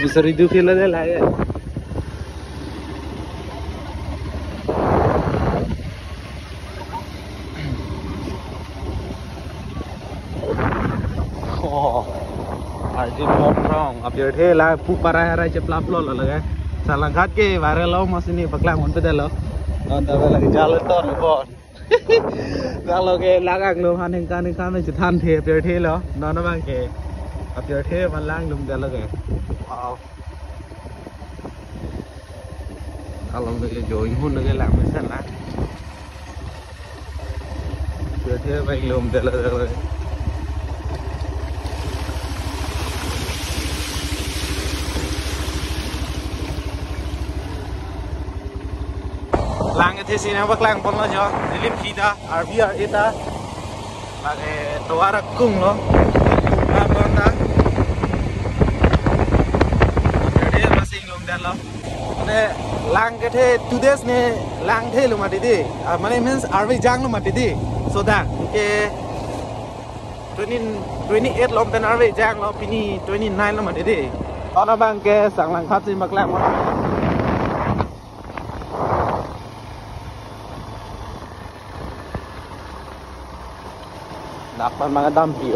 bisa ridu kilo deh lah ya. Oh, arjun motrong, abjad he lah pupara hara ceplap lo lah, salang kat ke viral lo masih ni paklang untuk dah lo, nanti lagi jalan tor bon. Kalau ke lagang lo haning kan cetan the abjad he lo, nana bang ke abjad he malang lum dah lo ke. Wow. Kalau người join hun người làm cái sao lá, chưa thế vậy lùm thế là rồi. Lang cái thế gì nào bác lang bông lo cho, lim kita, RBR ita, là cái toara cung lo, là bông ta, cái đấy là sinh lùm thế lo. Lang cái thế today's ne lang thế luôn mà đi my name is RV Jang luôn mà đi so that cái 28 lom tên RV Jang lo pini 29 luôn mà đi đó là bang cái sang lang phát sinh mặc lang mà dapat mga dampi